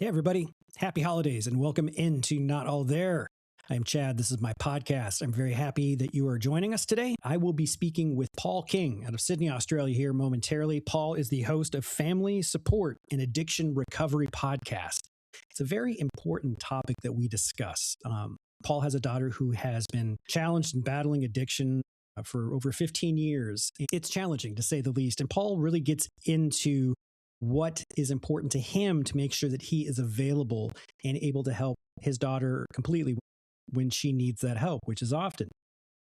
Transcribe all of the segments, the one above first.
Hey, everybody. Happy holidays and welcome into Not All There. I'm Chad. This is my podcast. I'm very happy that you are joining us today. I will be speaking with Paul King out of Sydney, Australia here momentarily. Paul is the host of Family Support and Addiction Recovery podcast. It's a very important topic that we discuss. Paul has a daughter who has been challenged in battling addiction for over 15 years. It's challenging to say the least. And Paul really gets into what is important to him to make sure that he is available and able to help his daughter completely when she needs that help, which is often.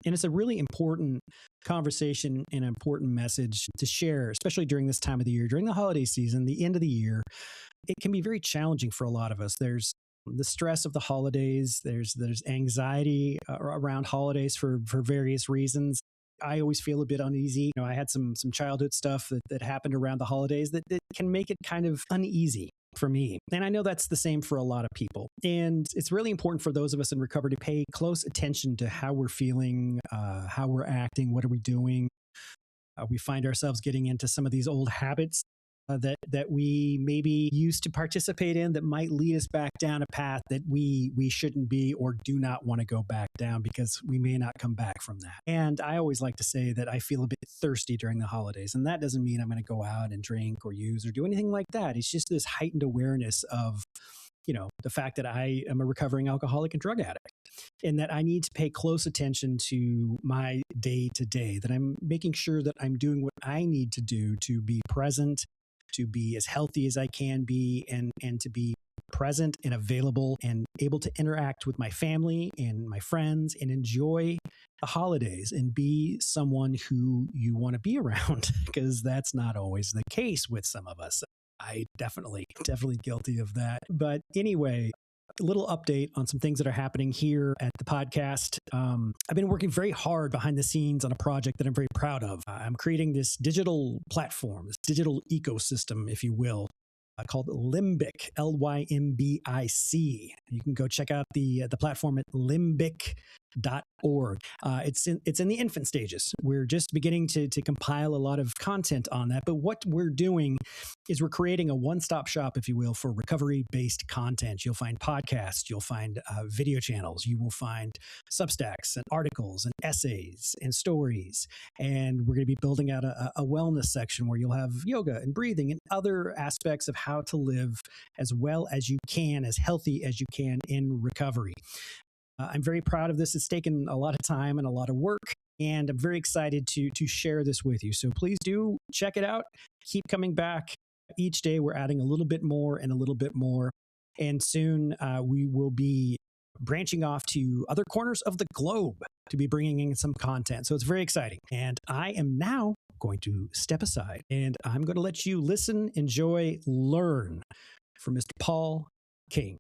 And it's a really important conversation and an important message to share, especially during this time of the year, during the holiday season, the end of the year. It can be very challenging for a lot of us. There's the stress of the holidays. There's anxiety around holidays for various reasons. I always feel a bit uneasy. I had some childhood stuff that happened around the holidays that can make it kind of uneasy for me. And I know that's the same for a lot of people. And it's really important for those of us in recovery to pay close attention to how we're feeling, how we're acting, what are we doing. We find ourselves getting into some of these old habits that we maybe used to participate in that might lead us back down a path that we shouldn't be or do not want to go back down because we may not come back from that. And I always like to say that I feel a bit thirsty during the holidays. And that doesn't mean I'm going to go out and drink or use or do anything like that. It's just this heightened awareness of, the fact that I am a recovering alcoholic and drug addict and that I need to pay close attention to my day to day, that I'm making sure that I'm doing what I need to do to be present, to be as healthy as I can be, and to be present and available and able to interact with my family and my friends and enjoy the holidays and be someone who you want to be around, because that's not always the case with some of us. I definitely guilty of that. But anyway, a little update on some things that are happening here at the podcast. I've been working very hard behind the scenes on a project that I'm very proud of. I'm creating this digital platform, this digital ecosystem, if you will, called Limbic, Lymbic. You can go check out the platform at limbic.org. It's in the infant stages. We're just beginning to compile a lot of content on that. But what we're doing is we're creating a one-stop shop, if you will, for recovery-based content. You'll find podcasts, you'll find video channels, you will find Substacks and articles and essays and stories. And we're going to be building out a wellness section where you'll have yoga and breathing and other aspects of how to live as well as you can, as healthy as you can in recovery. I'm very proud of this. It's taken a lot of time and a lot of work, and I'm very excited to share this with you. So please do check it out. Keep coming back. Each day we're adding a little bit more and a little bit more. And soon we will be branching off to other corners of the globe to be bringing in some content. So it's very exciting. And I am now going to step aside and I'm going to let you listen, enjoy, learn from Mr. Paul King.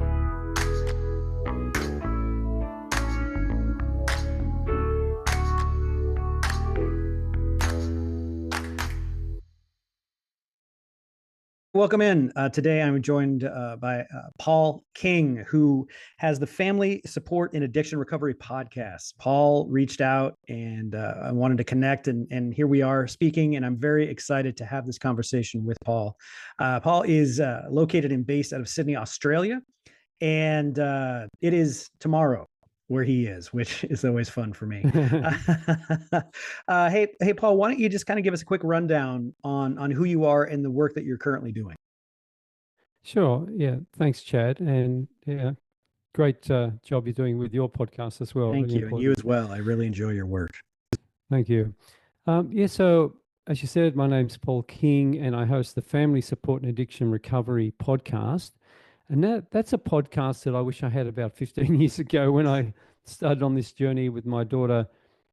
Welcome in. Today, I'm joined by Paul King, who has the Family Support and Addiction Recovery podcast. Paul reached out and I wanted to connect, and here we are speaking, and I'm very excited to have this conversation with Paul. Paul is located and based out of Sydney, Australia, and it is tomorrow where he is, which is always fun for me. Hey, Paul, why don't you just kind of give us a quick rundown on who you are and the work that you're currently doing? Sure. Yeah. Thanks, Chad. And yeah, great job you're doing with your podcast as well. Thank Really you. And you important. as well. I really enjoy your work. Thank you. So as you said, my name's Paul King, and I host the Family Support and Addiction Recovery podcast. And that's a podcast that I wish I had about 15 years ago when I started on this journey with my daughter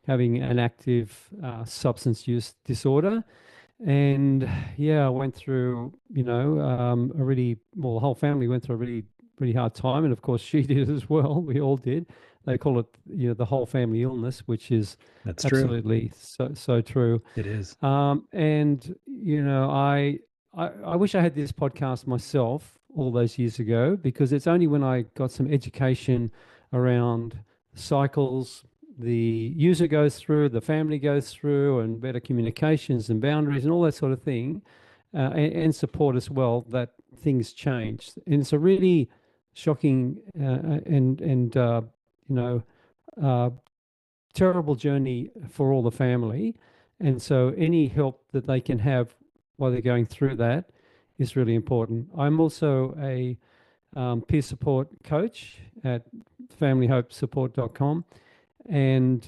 having an active substance use disorder. And yeah, I went through, the whole family went through a really, really hard time. And of course, she did as well. We all did. They call it, the whole family illness, which is That's absolutely so true. It is. And, I wish I had this podcast myself all those years ago, because it's only when I got some education around cycles the user goes through, the family goes through, and better communications and boundaries and all that sort of thing, and support as well, that things changed. And it's a really shocking and you know uh, terrible journey for all the family. And so any help that they can have while they're going through that is really important. I'm also a peer support coach at familyhopesupport.com, and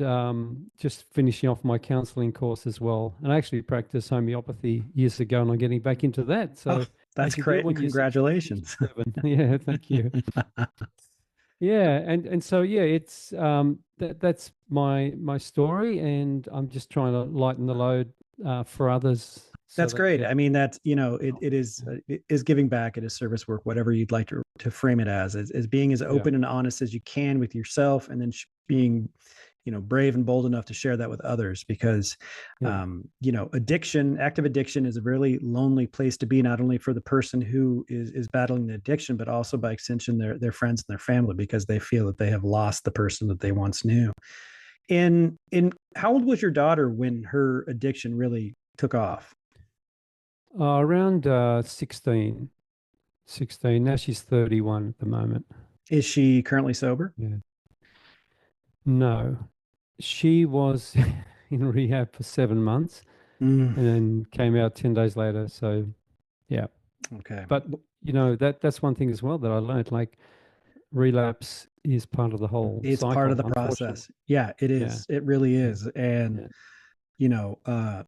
just finishing off my counseling course as well. And I actually practiced homeopathy years ago, and I'm getting back into that. Oh, So that's as you do great. And when you're 60, congratulations. 67. Yeah, thank you. Yeah, and so yeah, it's that's my story, and I'm just trying to lighten the load for others so That's that great. they I mean, that's, yeah, it is giving back. It is service work, whatever you'd like to frame it as being as yeah, open and honest as you can with yourself, and then being, brave and bold enough to share that with others, because, yeah, active addiction is a really lonely place to be, not only for the person who is battling the addiction, but also by extension, their friends and their family, because they feel that they have lost the person that they once knew. In how old was your daughter when her addiction really took off? around 16, 16. Now she's 31 at the moment. Is she currently sober? Yeah. No, she was in rehab for 7 months Mm, and then came out 10 days later. So yeah, okay. but that's one thing as well that I learned. Like relapse is part of the whole It's part of cycle, the unfortunately. process. Yeah, it Yeah, is. It really yeah, is. And, yeah.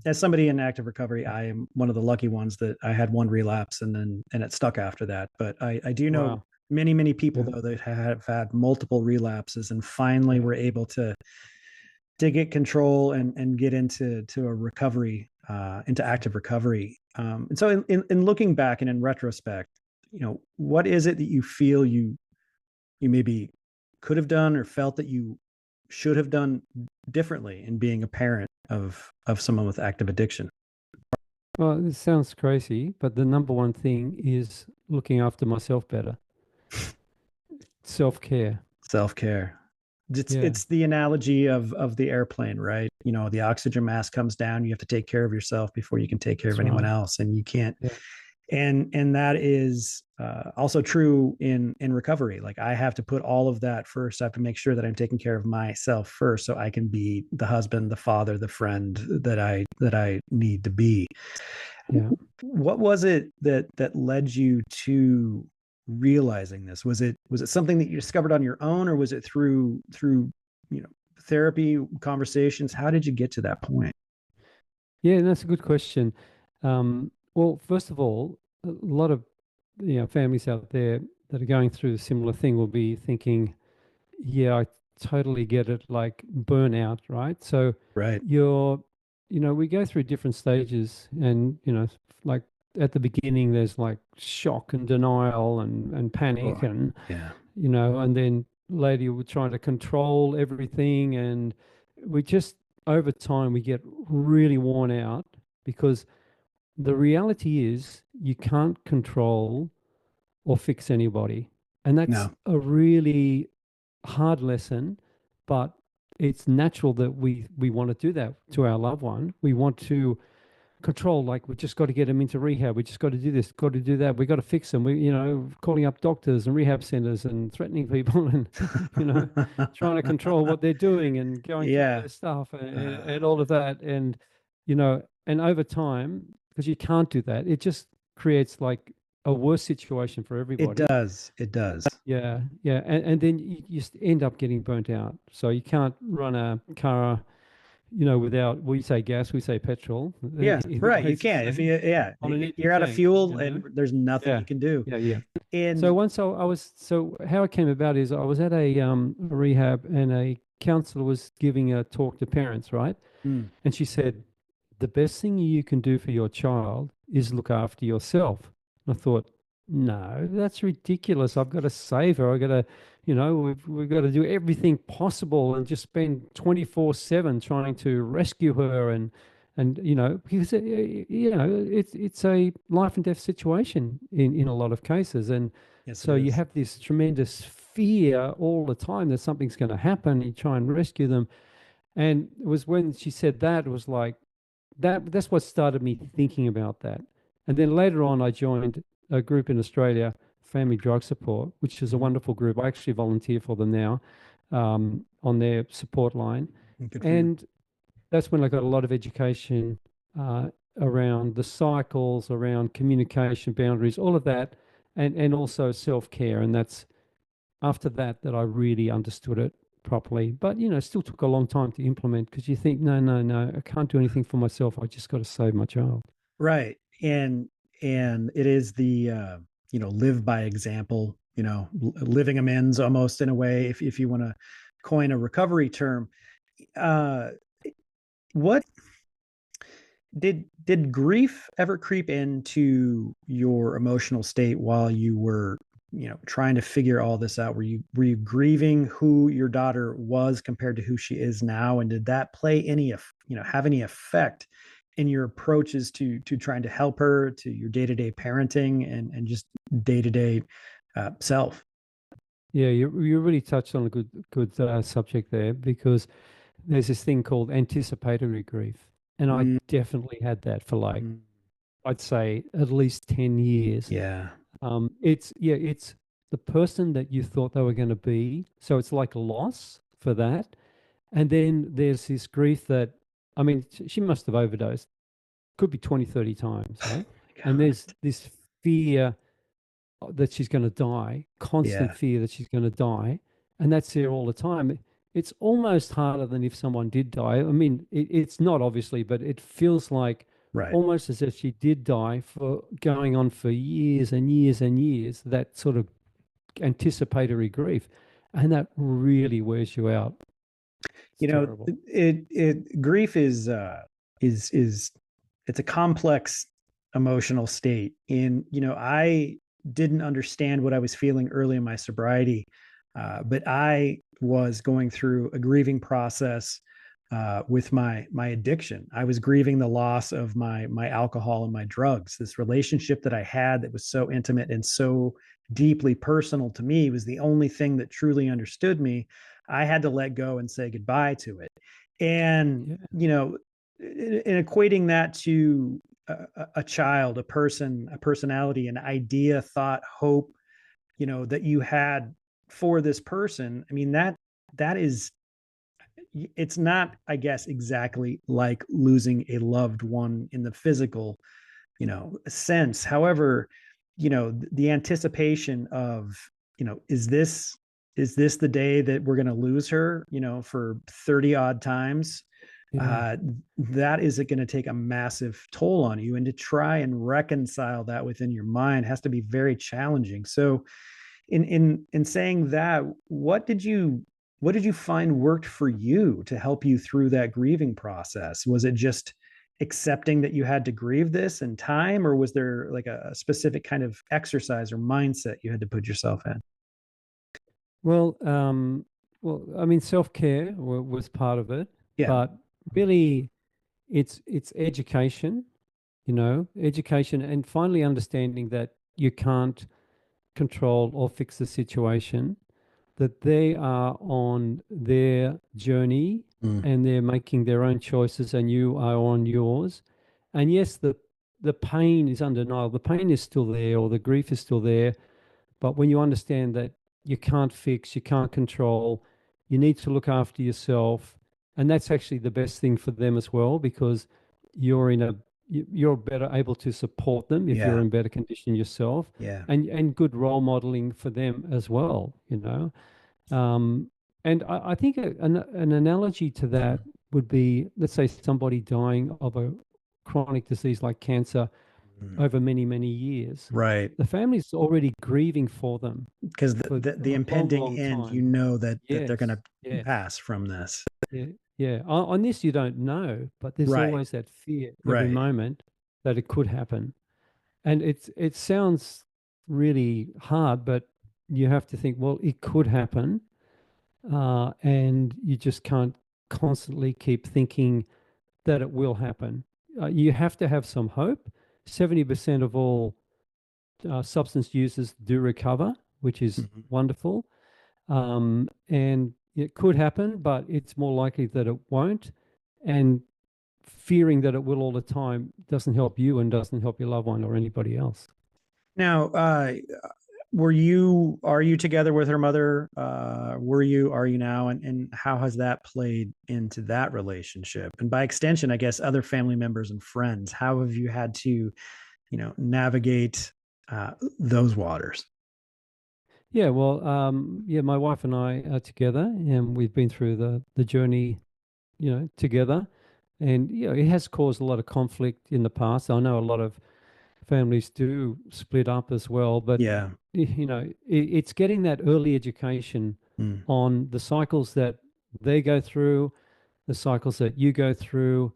as somebody in active recovery, I am one of the lucky ones that I had one relapse and it stuck after that. But I do know Wow. many people, Yeah, though, that have had multiple relapses and finally yeah, were able to get control and get into a recovery, into active recovery. And so in looking back and in retrospect, what is it that you feel you maybe could have done or felt that you should have done differently in being a parent of someone with active addiction? well, it sounds crazy, but the number one thing is looking after myself better. Self-care. Self-care. it's Yeah, it's the analogy of the airplane, right? The oxygen mask comes down, you have to take care of yourself before you can take care of that's anyone right. else, and you can't. Yeah, And that is also true in recovery. Like, I have to put all of that first. I have to make sure that I'm taking care of myself first, so I can be the husband, the father, the friend that I need to be. yeah. What was it that led you to realizing this? Was it something that you discovered on your own, or was it through you know therapy, conversations? How did you get to that point? Yeah, that's a good question. Well, first of all, a lot of families out there that are going through a similar thing will be thinking, yeah, I totally get it, like burnout, right? So Right. you're, we go through different stages, and like at the beginning, there's like shock and denial and panic, Sure. and Yeah. and then later we're trying to control everything, and we just over time we get really worn out because the reality is you can't control or fix anybody. And that's No. a really hard lesson, but it's natural that we want to do that to our loved one. We want to control, like we just got to get them into rehab. We just got to do this, got to do that. We got to fix them. We, calling up doctors and rehab centers and threatening people and, you know, trying to control what they're doing and going through all Yeah. their stuff Uh, and all of that. And over time, because you can't do that, it just creates like a worse situation for it everybody. does. It does. Yeah, yeah, and then you end up getting burnt out. So you can't run a car, without, we say gas, we say petrol. Yeah. Either Right. way, You it's the can't. If same you yeah, on an empty you're out of tank, fuel and there's nothing Yeah, you can do. yeah, yeah. So And once so how it came about is I was at a rehab, and a counselor was giving a talk to parents, right? mm, And she said, the best thing you can do for your child is look after yourself. And I thought, no, that's ridiculous. I've got to save her. I've got to, we've got to do everything possible and just spend 24/7 trying to rescue her. And because, it's a life and death situation in a lot of cases. And yes, it so you is. have this tremendous fear all the time that something's going to happen. You try and rescue them. And it was when she said that, it was like, that's what started me thinking about that. And then later on, I joined a group in Australia, Family Drug Support, which is a Mhm. wonderful group. I actually volunteer for them now, on their support line. Good for you. And that's when I got a lot of education uh, around the cycles, around communication boundaries, all of that, and also self-care. And that's after that I really understood it properly. But it still took a long time to implement because you think, no, no, no, I can't do anything for myself. I just got to save my child. Right. And it is the live by example, living amends almost in a way, if you want to coin a recovery term. Uh what did grief ever creep into your emotional state while you were, trying to figure all this out? Were you grieving who your daughter was compared to who she is now, and did that play any have any effect in your approaches to trying to help her, to your day-to-day parenting and just day-to-day self? Yeah, you really touched on a good subject there because there's this thing called anticipatory grief, and I Mm, definitely had that for like mm, I'd say at least 10 years. yeah. It's the person that you thought they were going to be, so it's like a loss for that. And then there's this grief that, I mean, she must have overdosed, could be 20, 30 times, right? And God. there's this fear that she's going to die, constant Yeah. fear that she's going to die. And that's there all the time. It's almost harder than if someone did die. I mean, it's not obviously, but it feels like Right. almost as if she did die for going on for years and years and years, that sort of anticipatory grief. And that really wears you out. It's terrible. It grief is it's a complex emotional state. And I didn't understand what I was feeling early in my sobriety, but I was going through a grieving process with my addiction. I was grieving the loss of my alcohol and my drugs. This relationship that I had that was so intimate and so deeply personal to me was the only thing that truly understood me. I had to let go and say goodbye to it. And, Yeah. in equating that to a child, a person, a personality, an idea, thought, hope, that you had for this person, I mean, that is, it's not, I guess, exactly like losing a loved one in the physical, sense. However, the anticipation of, is this the day that we're going to lose her, for 30 odd times? Yeah. uh, that is going to take a massive toll on you, and to try and reconcile that within your mind has to be very challenging. So in saying that, what did you find worked for you to help you through that grieving process? Was it just accepting that you had to grieve this in time, or was there like a specific kind of exercise or mindset you had to put yourself in? Well, I mean, self-care was part of it, Yeah. but really it's education, education and finally understanding that you can't control or fix the situation, that they are on their journey Mm. and they're making their own choices and you are on yours. And yes, the pain is undeniable. The pain is still there or the grief is still there. But when you understand that you can't fix, you can't control, you need to look after yourself. And that's actually the best thing for them as well, because you're in a you're better able to support them if you're Yeah. in better condition yourself, Yeah. and good role modeling for them as well. Um, and I think an analogy to that would be, let's say somebody dying of a chronic disease like cancer Mm. over many, many years. Right. The family's already grieving for them Because for the a long, impending long end, time. that they're going Yes, to yes, pass from this. yeah, yeah. On this, you don't know, but there's Right. always that fear every Right. moment that it could happen. And it sounds really hard, but you have to think, well, it could happen, and you just can't constantly keep thinking that it will happen. You have to have some hope. 70% of all substance users do recover, which is Mhm. wonderful. And it could happen, but it's more likely that it won't. And fearing that it will all the time doesn't help you and doesn't help your loved one or anybody else. Now, are you together with her mother? Are you now? And how has that played into that relationship? And by extension, I guess other family members and friends, how have you had to, navigate those waters? Yeah, well, yeah, my wife and I are together, and we've been through the journey, together, and it has caused a lot of conflict in the past. I know a lot of families do split up as well, but Yeah. it's getting that early education Mm. on the cycles that they go through, the cycles that you go through,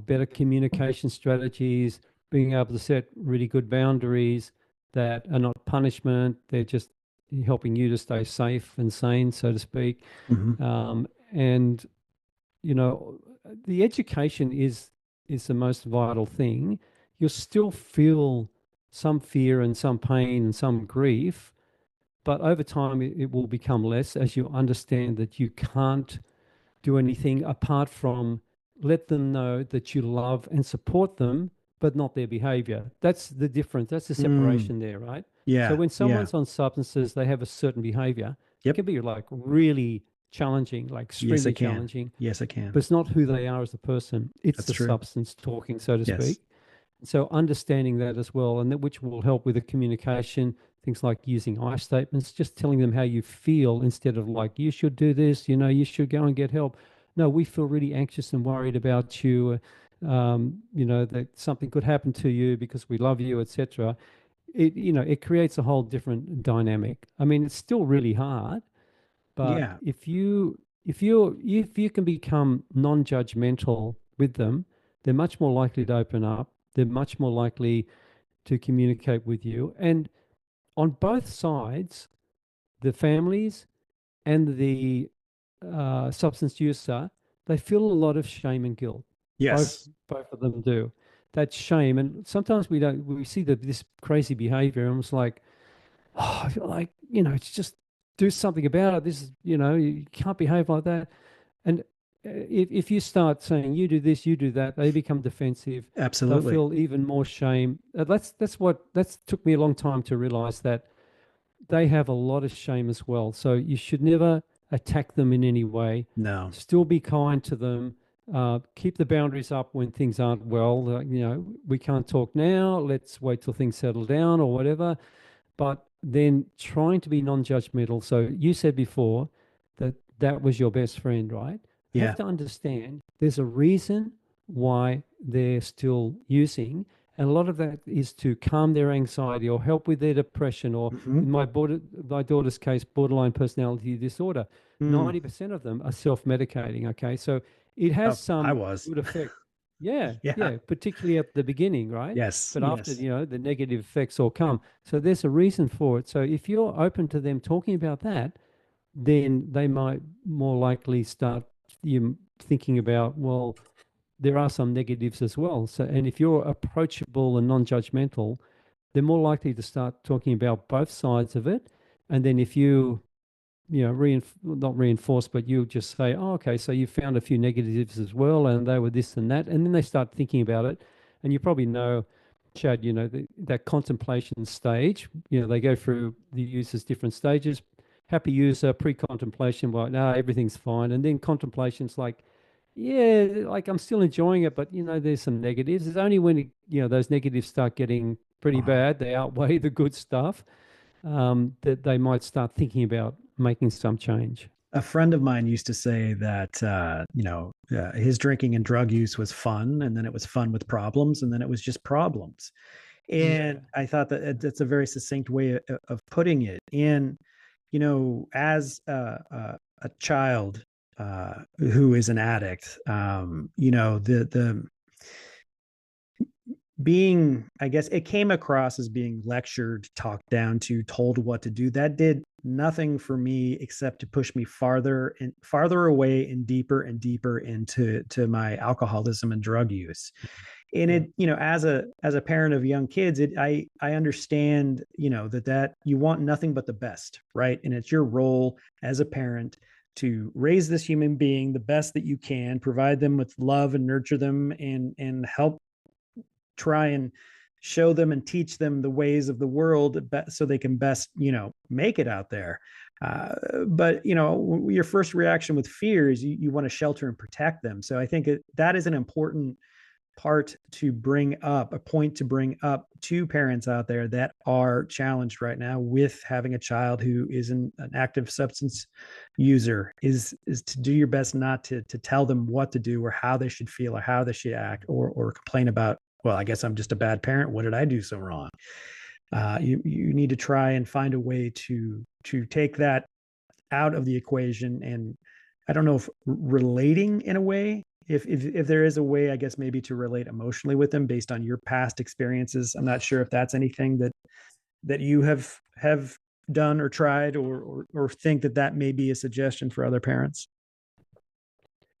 better communication strategies, being able to set really good boundaries that are not punishment. They're just helping you to stay safe and sane, so to speak. Hmm. And the education is the most vital thing. You'll still feel some fear and some pain and some grief, but over time it will become less as you understand that you can't do anything apart from let them know that you love and support them, but not their behavior. That's the difference. That's the Mm. separation there, right? So Yeah. when Yeah. someone's on substances, they have a certain behavior. It Yep. can be like really challenging, like Yes, I extremely can. challenging, Yes, I but can. it's not who they are as a person. It's That's the true. substance talking, so to Yes. speak. So understanding that as well, and that which will help with the communication, things like using I statements, just telling them how you feel instead of like, you should do this, you should go and get help. No, we feel really anxious and worried about you, that something could happen to you because we love you, etc. It creates a whole different dynamic. I mean, it's still really hard, but Yeah. if you can become non-judgmental with them, they're much more likely to open up. They're much more likely to communicate with you. And on both sides, the families and the substance user, they feel a lot of shame and guilt. Both Yes. both of them do. That shame, and sometimes we see this crazy behavior, and it's like, oh, I feel like, it's just do something about it. This is, you can't behave like that. And if you start saying you do this, you do that, they become defensive. They'll Absolutely. feel even more shame. That's took me a long time to realize that they have a lot of shame as well. So you should never attack them in any way. No. Still be kind to them. Keep the boundaries up when things aren't well. We can't talk now. Let's wait till things settle down or whatever. But then trying to be non-judgmental. So you said before that that was your best friend, right? Have Yeah. to understand there's a reason why they're still using. And a lot of that is to calm their anxiety or help with their depression, or Hmm. in my daughter's case, borderline personality disorder. Mm. 90% of them are self-medicating. Okay. So it has Oh, I some was. good effect. Yeah. Yeah. Yeah. Particularly at the beginning, right? Yes. But after, Yes. the negative effects all come. So there's a reason for it. So if you're open to them talking about that, then they might more likely start you thinking about, well, there are some negatives as well. So, and if you're approachable and non-judgmental, they're more likely to start talking about both sides of it. And then if not reinforce, but you just say, oh, okay, so you found a few negatives as well, and they were this and that. And then they start thinking about it. And you probably know, Chad, that contemplation stage, they go through the user's different stages. Happy user, pre-contemplation, well, no, everything's fine. And then contemplation's like, yeah, like I'm still enjoying it, but there's some negatives. It's only when those negatives start getting pretty Uh-huh. bad, they outweigh the good stuff, that they might start thinking about making some change. A friend of mine used to say that his drinking and drug use was fun, and then it was fun with problems, and then it was just problems. Yeah. And I thought that that's a very succinct way of putting it. And as a child who is an addict, the being, I guess it came across as being lectured, talked down to, told what to do. That did nothing for me except to push me farther and farther away and deeper into my alcoholism and drug use. And Yeah. it, as a parent of young kids, I understand, that you want nothing but the best, right? And it's your role as a parent to raise this human being the best that you can, provide them with love and nurture them, and help try and show them and teach them the ways of the world so they can best, make it out there. But your first reaction with fear is you want to shelter and protect them. So I think that is an important part to bring up, a point to bring up to parents out there that are challenged right now with having a child who is an active substance user, is to do your best not to tell them what to do or how they should feel or how they should act, or complain about, well, I guess I'm just a bad parent. What did I do so wrong? You need to try and find a way to take that out of the equation. And I don't know if relating in a way, if there is a way, I guess maybe to relate emotionally with them based on your past experiences. I'm not sure if that's anything that you have done or tried, or think that may be a suggestion for other parents.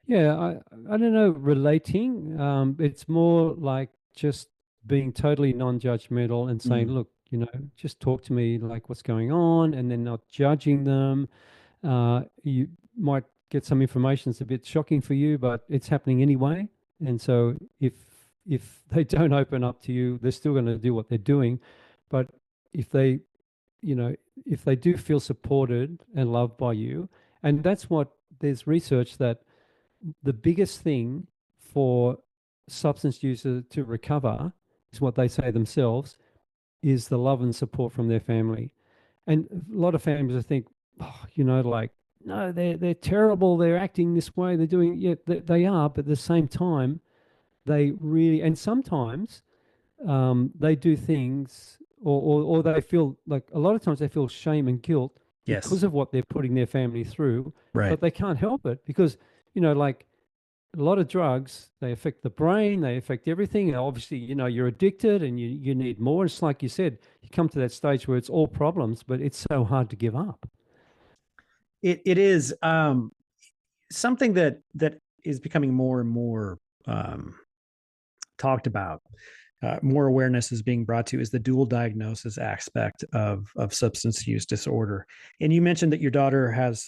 Yeah, I don't know, relating. It's more like just being totally non-judgmental and saying, Mm. look, just talk to me like what's going on, and then not judging them. You might get some information that's a bit shocking for you, but it's happening anyway. And so if they don't open up to you, they're still going to do what they're doing. But if they, if they do feel supported and loved by you, and that's what there's research that the biggest thing for substance users to recover is what they say themselves is the love and support from their family. And a lot of families I think, oh, like, no, they're terrible. They're acting this way. They're doing, yeah, they are. But at the same time, they really, and sometimes they do things, or they feel like, a lot of times they feel shame and guilt Yes. because of what they're putting their family through, Right. but they can't help it because, like a lot of drugs, they affect the brain, they affect everything. And obviously, you're addicted and you need more. It's like you said, you come to that stage where it's all problems, but it's so hard to give up. It is something that is becoming more and more um, talked about. More awareness is being brought to is the dual diagnosis aspect of substance use disorder. And you mentioned that your daughter has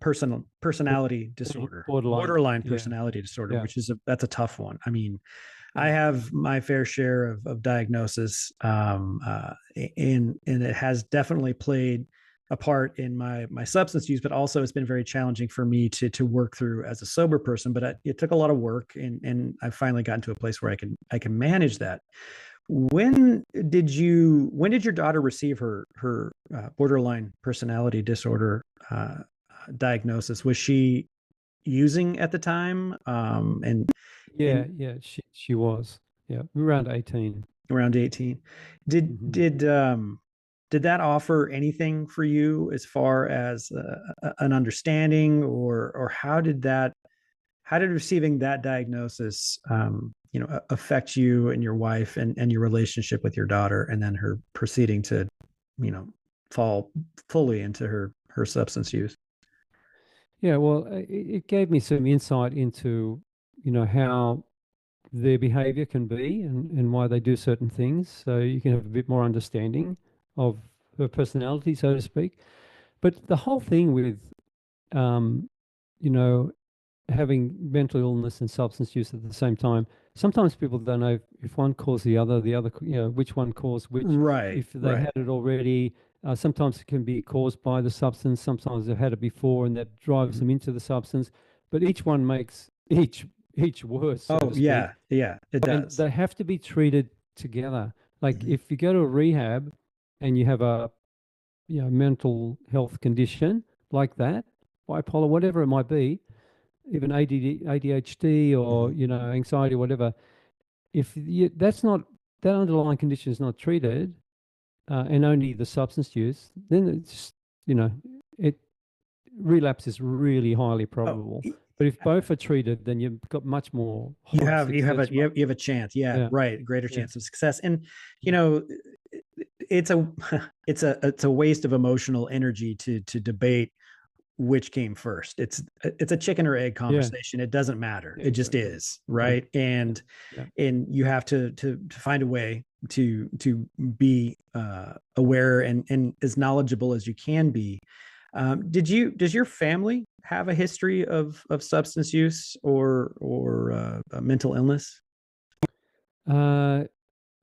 personality disorder, Borderline. borderline Yeah. personality disorder, Yeah. which is that's a tough one. I mean, I Yeah. have my fair share of diagnosis, and it has definitely played a part in my substance use, but also it's been very challenging for me to work through as a sober person. But it took a lot of work, and I finally gotten to a place where I can manage that. When did your daughter receive her borderline personality disorder diagnosis? Was she using at the time? And Yeah. Yeah. She was. Yeah. Around 18. around 18. Did Hmm. did um did that offer anything for you as far as an understanding, or how did receiving that diagnosis affect you and your wife, and your relationship with your daughter, and then her proceeding to you know fall fully into her substance use? Yeah. Well, it gave me some insight into, how their behavior can be and why they do certain things. So you can have a bit more understanding of her personality, so to speak. But the whole thing with, um, you know, having mental illness and substance use at the same time, sometimes people don't know if one caused the other, which one caused which. Right, If they right. had it already, sometimes it can be caused by the substance. Sometimes they've had it before and that drives Mhm. them into the substance. But each one makes each worse, so Oh to speak, yeah, yeah, it and does. they have to be treated together. Like Mhm. if you go to a rehab and you have a mental health condition like that, bipolar, whatever it might be, even ADHD or Mhm. anxiety, whatever. If that's not that underlying condition is not treated, and only the substance use, then it's you know it relapse is really highly Oh, probable. But if both are treated, then you've got much more you high have you have a success you rate. have, you have a chance. Yeah, Yeah, right. Greater yeah, chance of success. And you yeah, know, it's a it's a waste of emotional energy to debate which came first. It's a chicken or egg yeah, conversation. It doesn't matter. yeah, It just exactly. is, Yeah, right? yeah, And yeah, and you have to find a way to be aware and as knowledgeable as you can be. Does your family have a history of substance use or mental illness? Uh,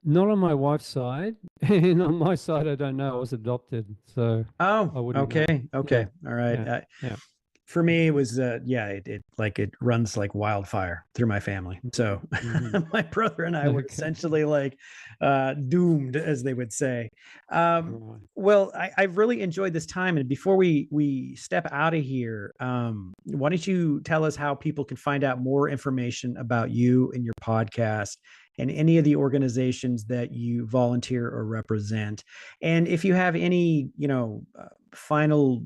Not on my wife's side, and on my side, I don't know. I was adopted, so Oh, I wouldn't know. okay, Yeah, okay, all right. yeah, yeah. For me, it was yeah, it runs like wildfire through my family. So Mm-hmm. my brother and I were Okay. essentially like doomed, as they would say. Right. Well, I've really enjoyed this time, and before we step out of here, why don't you tell us how people can find out more information about you and your podcast and any of the organizations that you volunteer or represent, and if you have any, final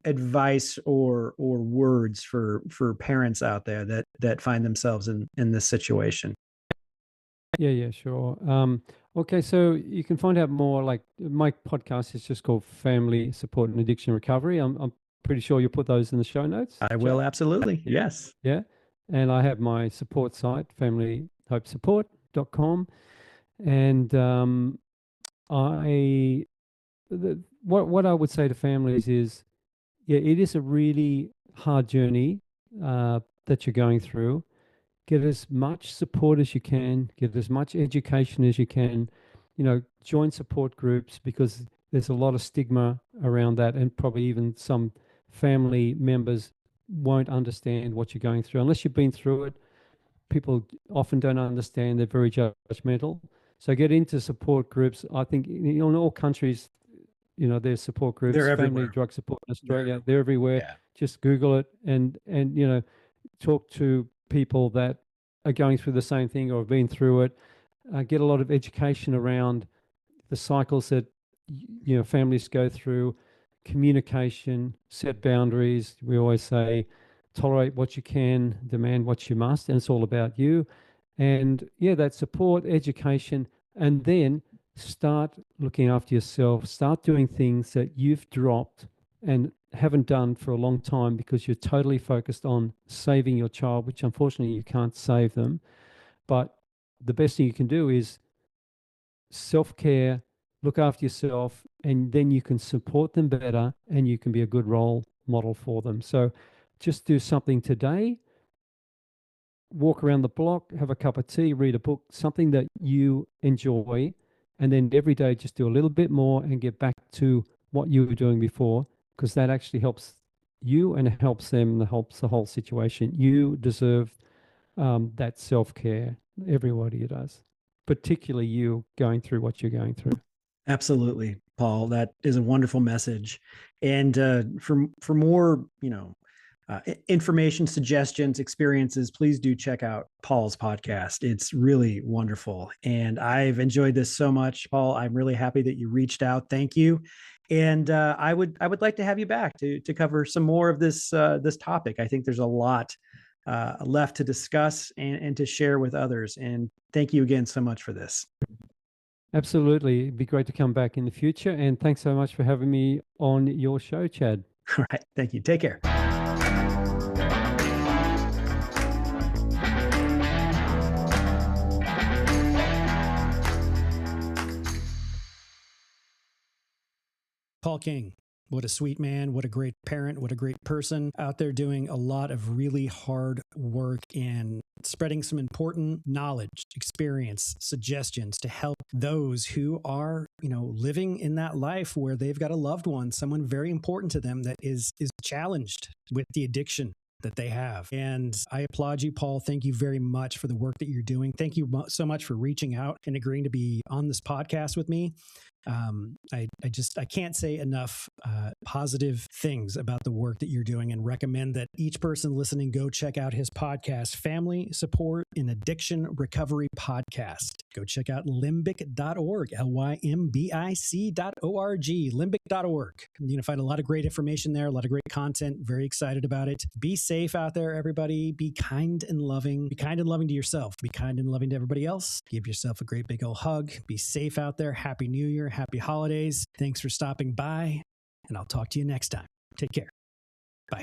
advice or words for parents out there that find themselves in this situation. Yeah, yeah, sure. Okay, so you can find out more. Like my podcast is just called Family Support and Addiction Recovery. I'm pretty sure you'll put those in the show notes, I will, Chad. absolutely. Yeah. Yes. Yeah. And I have my support site, familyhopesupport.com. And I what I would say to families is, yeah, it is a really hard journey that you're going through. Get as much support as you can, get as much education as you can, join support groups because there's a lot of stigma around that, and probably even some family members won't understand what you're going through unless you've been through it. People often don't understand, they're very judgmental. So get into support groups. I think in all countries, there's support groups, They're family everywhere. drug support in They're Australia, everywhere. they're everywhere. Yeah. Just Google it and talk to people that are going through the same thing or have been through it. Get a lot of education around the cycles that families go through, communication, set boundaries. We always say, tolerate what you can, demand what you must, and it's all about you. And yeah, that support, education, and then start looking after yourself. Start doing things that you've dropped and haven't done for a long time because you're totally focused on saving your child, which unfortunately you can't save them. But the best thing you can do is self-care, look after yourself, and then you can support them better and you can be a good role model for them. So just do something today, walk around the block, have a cup of tea, read a book, something that you enjoy, and then every day just do a little bit more and get back to what you were doing before, because that actually helps you and it helps them and it helps the whole situation. You deserve that self-care. Everybody does, particularly you going through what you're going through. Absolutely, Paul. That is a wonderful message. And for more, information, suggestions, experiences, please do check out Paul's podcast. It's really wonderful, and I've enjoyed this so much, Paul. I'm really happy that you reached out. Thank you. And I would like to have you back to cover some more of this topic. I think there's a lot left to discuss and to share with others. And thank you again so much for this. Absolutely. It'd be great to come back in the future. And thanks so much for having me on your show, Chad. All right. Thank you. Take care. Paul King. What a sweet man. What a great parent. What a great person out there doing a lot of really hard work and spreading some important knowledge, experience, suggestions to help those who are, living in that life where they've got a loved one, someone very important to them that is challenged with the addiction that they have. And I applaud you, Paul. Thank you very much for the work that you're doing. Thank you so much for reaching out and agreeing to be on this podcast with me. I can't say enough positive things about the work that you're doing, and recommend that each person listening go check out his podcast, Family Support in Addiction Recovery Podcast. Go check out limbic.org, LYMBIC.org, limbic.org. You're going to find a lot of great information there, a lot of great content. Very excited about it. Be safe out there, everybody. Be kind and loving. Be kind and loving to yourself. Be kind and loving to everybody else. Give yourself a great big old hug. Be safe out there. Happy New Year. Happy holidays. Thanks for stopping by, and I'll talk to you next time. Take care. Bye.